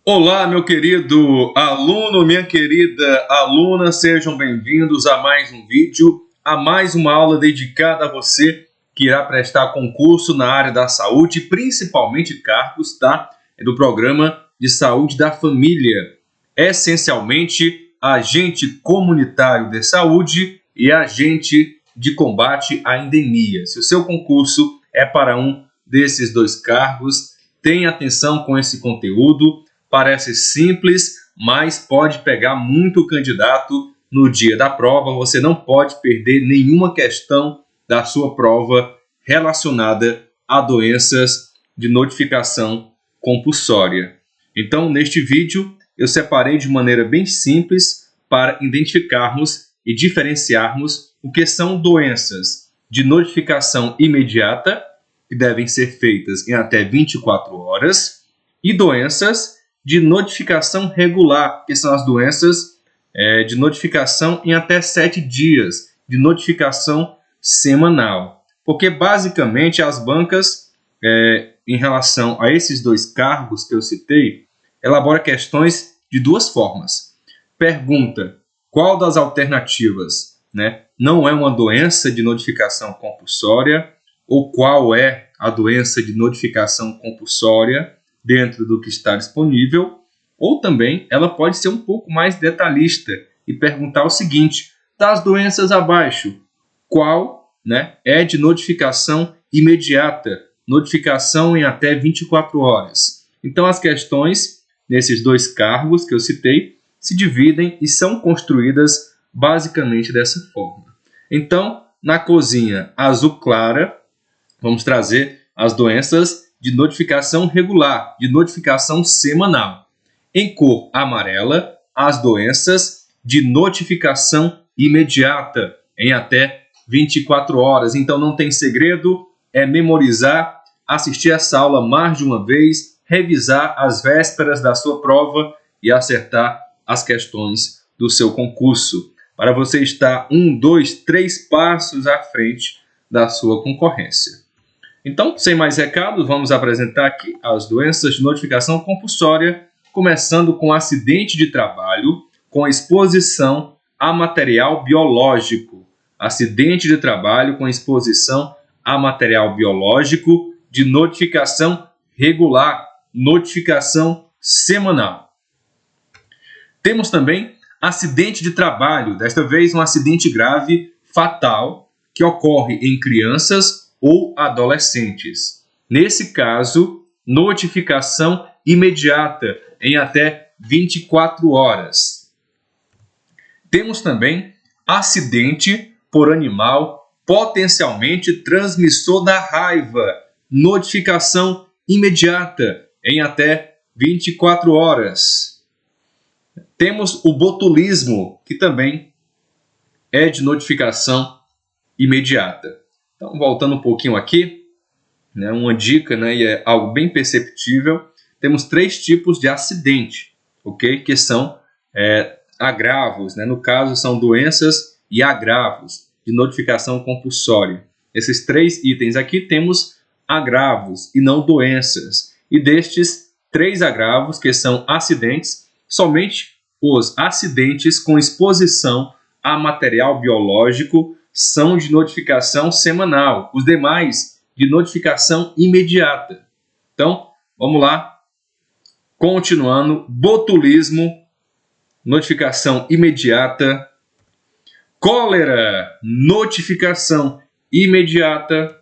Olá, meu querido aluno, minha querida aluna, sejam bem-vindos a mais um vídeo, a mais uma aula dedicada a você que irá prestar concurso na área da saúde, principalmente cargos, tá? É do Programa de Saúde da Família, essencialmente agente comunitário de saúde e agente de combate à endemia. Se o seu concurso é para um desses dois cargos, tenha atenção com esse conteúdo. Parece simples, mas pode pegar muito candidato no dia da prova. Você não pode perder nenhuma questão da sua prova relacionada a doenças de notificação compulsória. Então, neste vídeo, eu separei de maneira bem simples para identificarmos e diferenciarmos o que são doenças de notificação imediata, que devem ser feitas em até 24 horas, e doenças de notificação regular, que são as doenças de notificação em até 7 dias, de notificação semanal. Porque, basicamente, as bancas, em relação a esses dois cargos que eu citei, elaboram questões de duas formas. Pergunta: qual das alternativas, não é uma doença de notificação compulsória, ou qual é a doença de notificação compulsória dentro do que está disponível, ou também ela pode ser um pouco mais detalhista e perguntar o seguinte: das doenças abaixo, qual é de notificação imediata, notificação em até 24 horas? Então, as questões nesses dois cargos que eu citei se dividem e são construídas basicamente dessa forma. Então, na cozinha azul clara, vamos trazer as doenças de notificação regular, de notificação semanal. Em cor amarela, as doenças de notificação imediata, em até 24 horas. Então não tem segredo, é memorizar, assistir essa aula mais de uma vez, revisar as vésperas da sua prova e acertar as questões do seu concurso, para você estar 1, 2, 3 passos à frente da sua concorrência. Então, sem mais recados, vamos apresentar aqui as doenças de notificação compulsória, começando com acidente de trabalho com exposição a material biológico. Acidente de trabalho com exposição a material biológico de notificação regular, notificação semanal. Temos também acidente de trabalho, desta vez um acidente grave fatal que ocorre em crianças ou adolescentes. Nesse caso, notificação imediata em até 24 horas. Temos também acidente por animal potencialmente transmissor da raiva, notificação imediata em até 24 horas. Temos o botulismo, que também é de notificação imediata. Então, voltando um pouquinho aqui, uma dica, e é algo bem perceptível, temos 3 tipos de acidente, ok? Que são agravos, no caso são doenças e agravos de notificação compulsória. Esses 3 itens aqui temos agravos e não doenças. E destes 3 agravos, que são acidentes, somente os acidentes com exposição a material biológico são de notificação semanal, os demais de notificação imediata. Então, vamos lá. Continuando, botulismo, notificação imediata. Cólera, notificação imediata.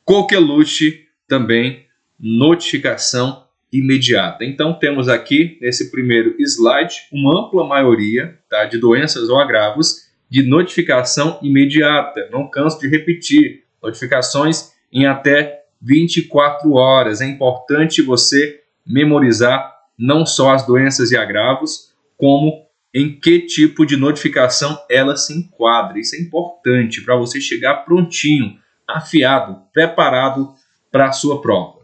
Coqueluche, também notificação imediata. Então, temos aqui, nesse primeiro slide, uma ampla maioria de doenças ou agravos de notificação imediata. Não canso de repetir, notificações em até 24 horas. É importante você memorizar não só as doenças e agravos, como em que tipo de notificação ela se enquadra. Isso é importante para você chegar prontinho, afiado, preparado para a sua prova.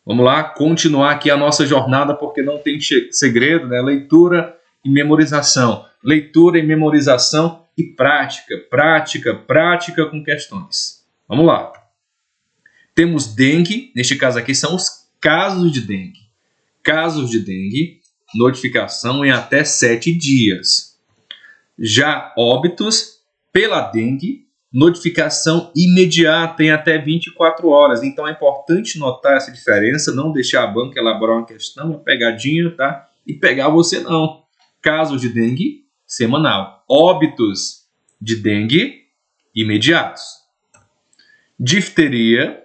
Vamos lá, continuar aqui a nossa jornada, porque não tem segredo, Leitura e memorização. Leitura e memorização e prática, prática com questões. Vamos lá. Temos dengue, neste caso aqui são os casos de dengue. Casos de dengue, notificação em até 7 dias. Já óbitos pela dengue, notificação imediata em até 24 horas. Então é importante notar essa diferença, não deixar a banca elaborar uma questão, uma pegadinha, tá? E pegar você não. Casos de dengue, semanal. Óbitos de dengue, imediatos. Difteria,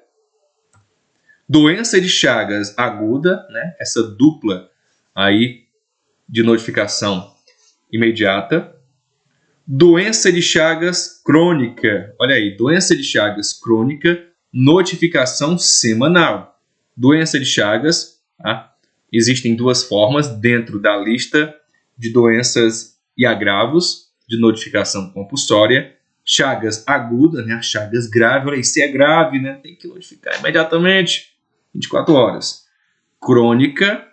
doença de Chagas aguda, né? Essa dupla aí de notificação imediata. Doença de Chagas crônica, olha aí, doença de Chagas crônica, notificação semanal. Doença de Chagas, tá? Existem duas formas dentro da lista de doenças e agravos de notificação compulsória. Chagas aguda, né? Chagas grave, olha aí, se é grave, né? Tem que notificar imediatamente, 24 horas. Crônica,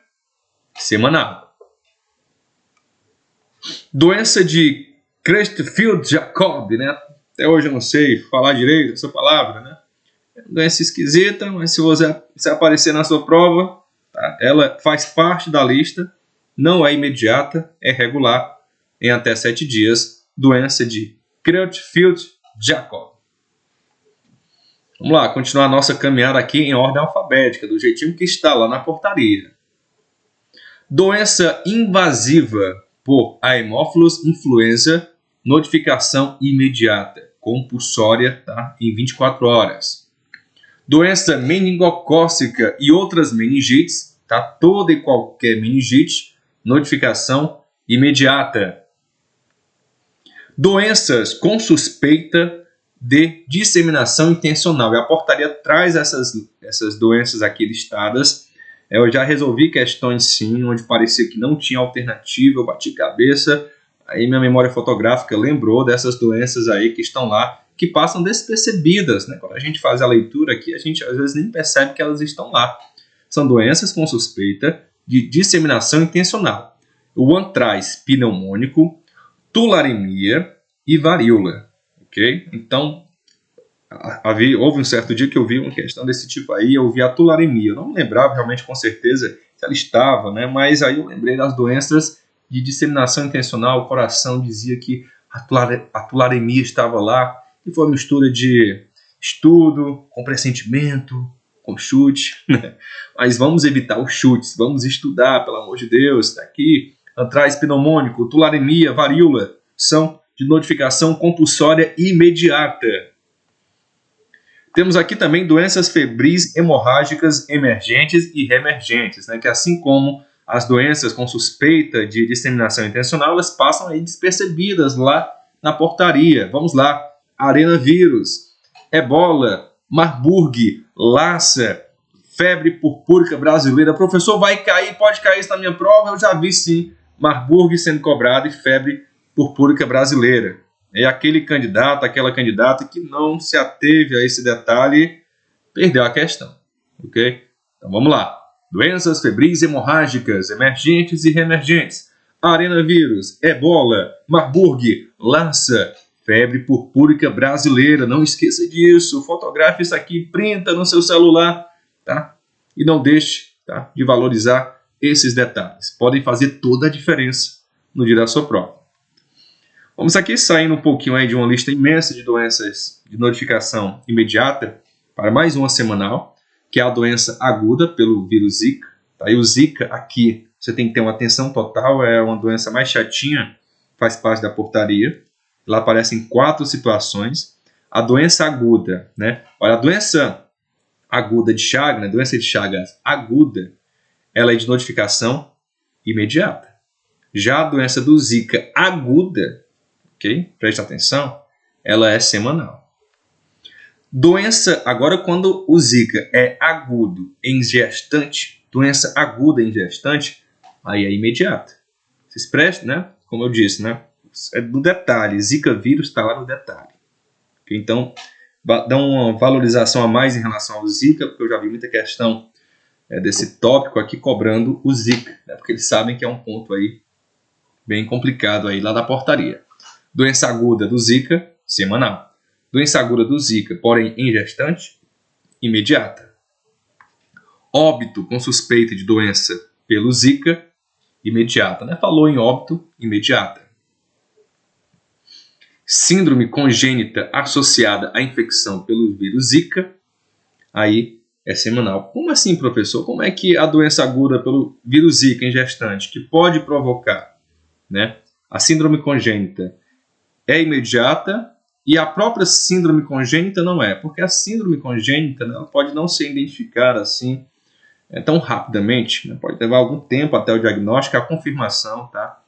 semanal. Doença de Creutzfeldt-Jakob, né? Até hoje eu não sei falar direito essa palavra, né? É uma doença esquisita, mas se aparecer na sua prova, tá? Ela faz parte da lista, não é imediata, é regular, em até 7 dias. Doença de Creutzfeldt-Jakob. Vamos lá, continuar a nossa caminhada aqui em ordem alfabética, do jeitinho que está lá na portaria. Doença invasiva por Haemophilus influenza, notificação imediata, compulsória, tá? Em 24 horas. Doença meningocócica e outras meningites, tá? Toda e qualquer meningite, notificação imediata. Doenças com suspeita de disseminação intencional. E a portaria traz essas doenças aqui listadas. Eu já resolvi questões sim, onde parecia que não tinha alternativa, eu bati cabeça, aí minha memória fotográfica lembrou dessas doenças aí que estão lá, que passam despercebidas, né? Quando a gente faz a leitura aqui, a gente às vezes nem percebe que elas estão lá. São doenças com suspeita de disseminação intencional. O antraz pneumônico, tularemia e varíola, ok? Então, houve um certo dia que eu vi uma questão desse tipo aí, eu vi a tularemia. Eu não me lembrava realmente com certeza se ela estava, né? Mas aí eu lembrei das doenças de disseminação intencional. O coração dizia que a tularemia estava lá, e foi uma mistura de estudo, com pressentimento, com chute, né? Mas vamos evitar os chutes, vamos estudar, pelo amor de Deus. Está aqui, antraz pneumônico, tularemia, varíola, são de notificação compulsória imediata. Temos aqui também doenças febris hemorrágicas emergentes e reemergentes, né? Que assim como as doenças com suspeita de disseminação intencional, elas passam aí despercebidas lá na portaria. Vamos lá: arenavírus, ebola, Marburg, Lassa, febre purpúrica brasileira. Professor, vai cair, pode cair isso na minha prova? Eu já vi sim, Marburg sendo cobrado e febre purpúrica brasileira. É aquele candidato, aquela candidata que não se ateve a esse detalhe, perdeu a questão, ok? Então vamos lá. Doenças febris hemorrágicas, emergentes e reemergentes. Arenavírus, ebola, Marburg, Lassa, febre purpúrica brasileira. Não esqueça disso. Fotografe isso aqui, printa no seu celular, tá? E não deixe, tá, de valorizar esses detalhes. Podem fazer toda a diferença no dia da sua prova. Vamos aqui saindo um pouquinho aí de uma lista imensa de doenças de notificação imediata para mais uma semanal, que é a doença aguda pelo vírus Zika. Tá? E o Zika aqui, você tem que ter uma atenção total, é uma doença mais chatinha, faz parte da portaria. Lá aparecem 4 situações. A doença aguda, né? Olha, a doença aguda de Chagas, né? Doença de Chagas aguda, ela é de notificação imediata. Já a doença do Zika aguda, ok? Preste atenção, ela é semanal. Doença, agora quando o Zika é agudo em gestante, doença aguda em gestante, aí é imediata. Vocês prestem, né? Como eu disse, né? É no detalhe, Zika vírus está lá no detalhe. Okay? Então, dá uma valorização a mais em relação ao Zika, porque eu já vi muita questão desse tópico aqui cobrando o Zika, né? Porque eles sabem que é um ponto aí bem complicado aí lá da portaria. Doença aguda do Zika, semanal. Doença aguda do Zika, porém em gestante, imediata. Óbito com suspeita de doença pelo Zika, imediata, né? Falou em óbito, imediata. Síndrome congênita associada à infecção pelo vírus Zika, aí é semanal. Como assim, professor? Como é que a doença aguda pelo vírus Zika em gestante, que pode provocar, né, a síndrome congênita, é imediata e a própria síndrome congênita não é? Porque a síndrome congênita, né, ela pode não ser identificada assim tão rapidamente, né? Pode levar algum tempo até o diagnóstico, a confirmação, tá,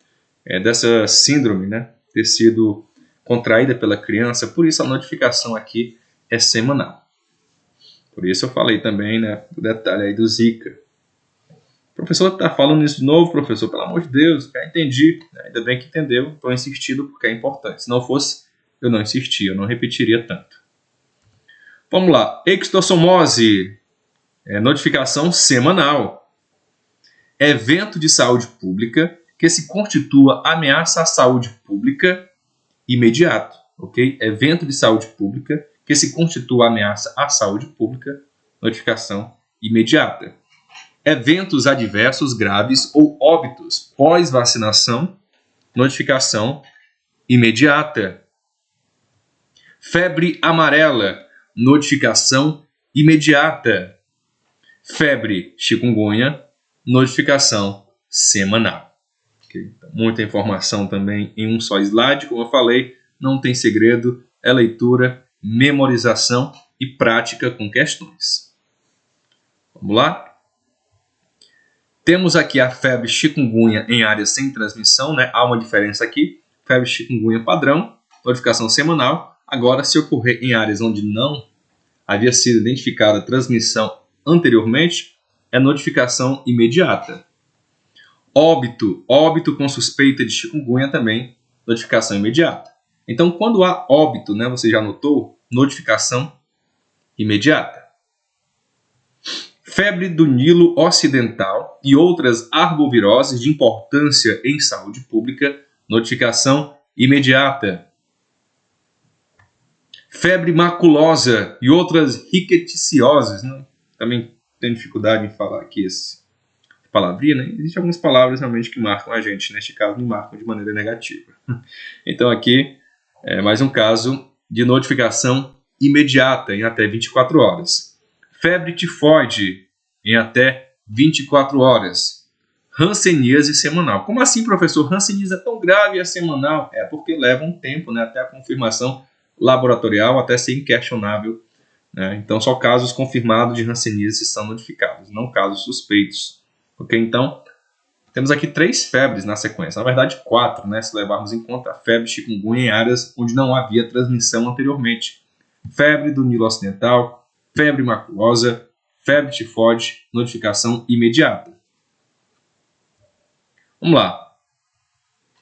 dessa síndrome, né, ter sido contraída pela criança. Por isso a notificação aqui é semanal. Por isso eu falei também, né, do detalhe aí do Zika. O professor está falando isso de novo, professor, pelo amor de Deus, já entendi. Ainda bem que entendeu, estou insistindo porque é importante. Se não fosse, eu não insistia, eu não repetiria tanto. Vamos lá, extossomose, notificação semanal. Evento de saúde pública que se constitua ameaça à saúde pública imediato, ok? Evento de saúde pública que se constitua ameaça à saúde pública, notificação imediata. Eventos adversos graves ou óbitos pós-vacinação, notificação imediata. Febre amarela, notificação imediata. Febre chikungunya, notificação semanal. Okay? Muita informação também em um só slide, como eu falei, não tem segredo, é leitura, memorização e prática com questões. Vamos lá? Temos aqui a febre chikungunya em áreas sem transmissão, né? Há uma diferença aqui. Febre chikungunya padrão, notificação semanal. Agora, se ocorrer em áreas onde não havia sido identificada a transmissão anteriormente, é notificação imediata. Óbito com suspeita de chikungunya também, notificação imediata. Então, quando há óbito, né, você já notou, notificação imediata. Febre do Nilo Ocidental e outras arboviroses de importância em saúde pública, notificação imediata. Febre maculosa e outras rickettsioses, né? Também tenho dificuldade em falar aqui essa palavrinha, né? Existem algumas palavras realmente que marcam a gente, neste caso me marcam de maneira negativa. Então aqui é mais um caso de notificação imediata em até 24 horas. Febre tifoide em até 24 horas. Hanseníase semanal. Como assim, professor? Hanseníase é tão grave e é semanal? É porque leva um tempo, né, até a confirmação laboratorial, até ser inquestionável, né? Então, só casos confirmados de hanseníase são notificados, não casos suspeitos. Ok? Então, temos aqui 3 febres na sequência. Na verdade, 4, né, se levarmos em conta a febre chikungunya em áreas onde não havia transmissão anteriormente. Febre do Nilo Ocidental, febre maculosa, febre tifoide, notificação imediata. Vamos lá.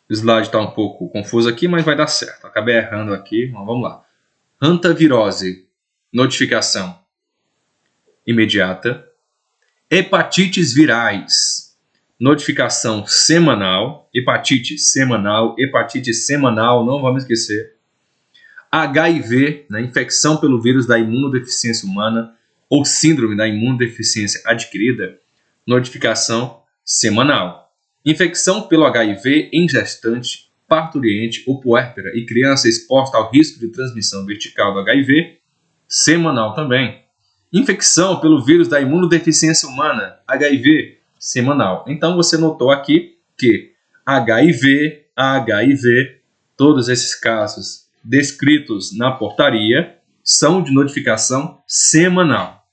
O slide está um pouco confuso aqui, mas vai dar certo. Acabei errando aqui, mas vamos lá. Hantavirose, notificação imediata. Hepatites virais, notificação semanal. Hepatite semanal, não vamos esquecer. HIV, né, infecção pelo vírus da imunodeficiência humana ou síndrome da imunodeficiência adquirida, notificação semanal. Infecção pelo HIV em gestante, parturiente ou puérpera e criança exposta ao risco de transmissão vertical do HIV, semanal também. Infecção pelo vírus da imunodeficiência humana, HIV, semanal. Então você notou aqui que HIV, todos esses casos descritos na portaria são de notificação semanal.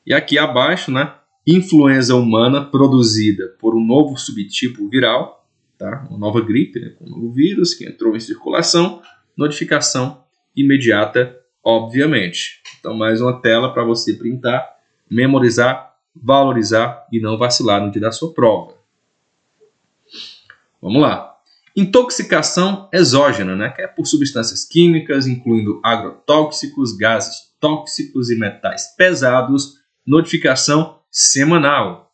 E aqui abaixo, né, influenza humana produzida por um novo subtipo viral, tá? Uma nova gripe, né, com um novo vírus que entrou em circulação, notificação imediata, obviamente. Então, mais uma tela para você printar, memorizar, valorizar e não vacilar no dia da sua prova. Vamos lá. Intoxicação exógena, né, que é por substâncias químicas, incluindo agrotóxicos, gases tóxicos e metais pesados, notificação semanal.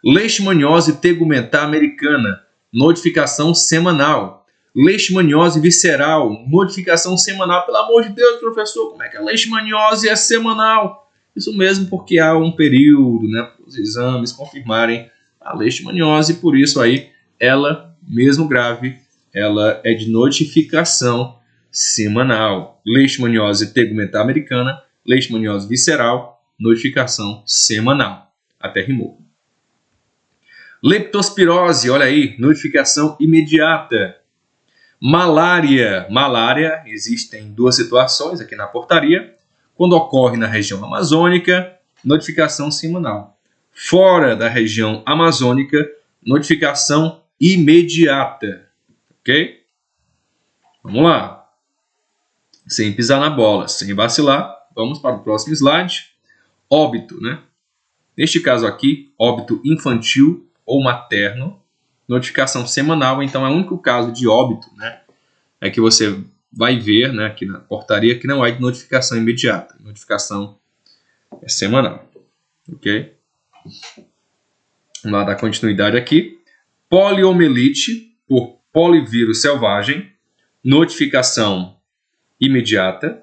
Leishmaniose tegumentar americana, notificação semanal. Leishmaniose visceral, notificação semanal. Pelo amor de Deus, professor, como é que a leishmaniose é semanal? Isso mesmo, porque há um período, né, para os exames confirmarem a leishmaniose, por isso aí ela, mesmo grave, ela é de notificação semanal. Leishmaniose tegumentar americana, leishmaniose visceral, notificação semanal. Até rimou. Leptospirose, olha aí, notificação imediata. Malária. Malária, existem duas situações aqui na portaria. Quando ocorre na região amazônica, notificação semanal. Fora da região amazônica, notificação imediata. Ok? Vamos lá. Sem pisar na bola, sem vacilar. Vamos para o próximo slide. Óbito, né? Neste caso aqui, óbito infantil ou materno. Notificação semanal, então é o único caso de óbito, né? É que você vai ver, né, aqui na portaria que não é de notificação imediata. Notificação é semanal. Ok? Vamos lá dar continuidade aqui. Poliomielite por polivírus selvagem. Notificação imediata.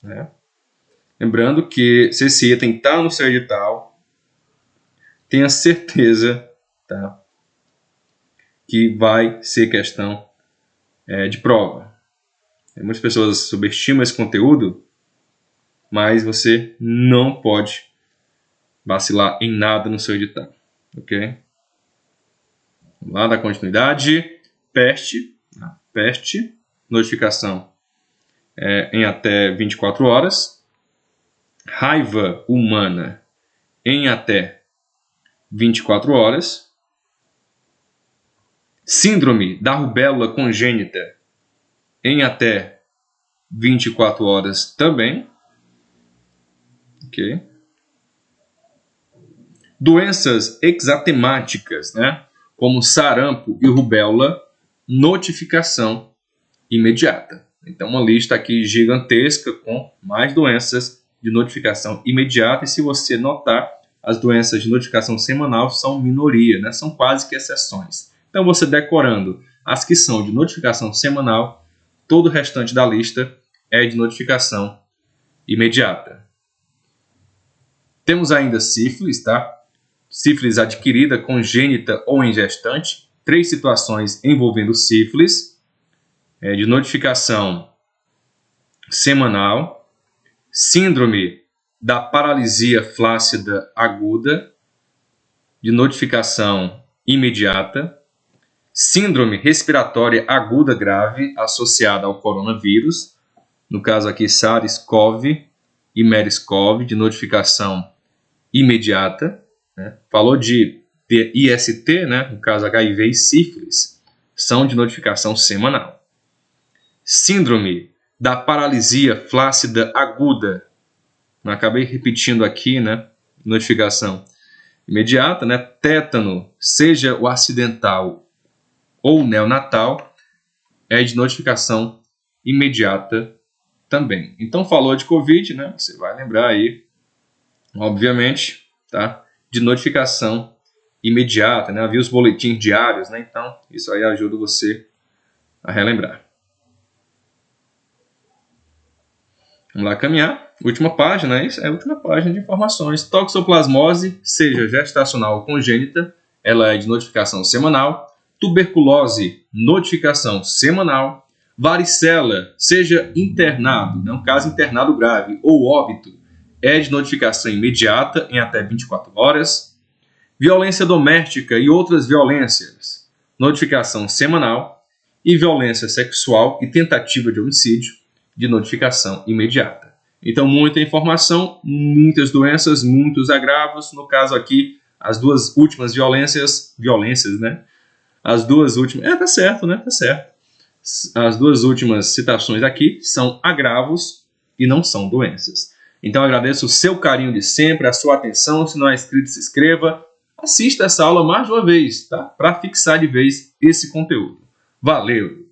Né? Lembrando que se esse item está no seu edital, tenha certeza, tá, que vai ser questão de prova. Muitas pessoas subestimam esse conteúdo, mas você não pode vacilar em nada no seu edital. Ok? Vamos lá, dar continuidade. Peste. Peste. Notificação em até 24 horas. Raiva humana em até 24 horas. Síndrome da rubéola congênita em até 24 horas também. Ok? Doenças exantemáticas, né? Como sarampo e rubéola, notificação imediata. Então, uma lista aqui gigantesca com mais doenças de notificação imediata. E se você notar, as doenças de notificação semanal são minoria, né? São quase que exceções. Então, você decorando as que são de notificação semanal, todo o restante da lista é de notificação imediata. Temos ainda sífilis, tá? Sífilis adquirida, congênita ou em gestante. 3 situações envolvendo sífilis. De notificação semanal. Síndrome da paralisia flácida aguda, de notificação imediata. Síndrome respiratória aguda grave associada ao coronavírus, no caso aqui SARS-CoV e MERS-CoV, de notificação imediata. Né? Falou de IST, né? No caso HIV e sífilis, são de notificação semanal. Síndrome da paralisia flácida aguda, acabei repetindo aqui, né? Notificação imediata, né? Tétano, seja o acidental ou neonatal, é de notificação imediata também. Então, falou de Covid, né? Você vai lembrar aí, obviamente, tá? De notificação imediata, né? Havia os boletins diários, né? Então, isso aí ajuda você a relembrar. Vamos lá caminhar. Última página, isso é a última página de informações. Toxoplasmose, seja gestacional ou congênita, ela é de notificação semanal. Tuberculose, notificação semanal. Varicela, seja internado, né, um caso internado grave ou óbito, é de notificação imediata em até 24 horas. Violência doméstica e outras violências, notificação semanal. E violência sexual e tentativa de homicídio, de notificação imediata. Então, muita informação, muitas doenças, muitos agravos. No caso aqui, as duas últimas violências, né? As duas últimas... tá certo, né? Tá certo. As duas últimas citações aqui são agravos e não são doenças. Então, agradeço o seu carinho de sempre, a sua atenção. Se não é inscrito, se inscreva. Assista essa aula mais de uma vez, tá? Para fixar de vez esse conteúdo. Valeu!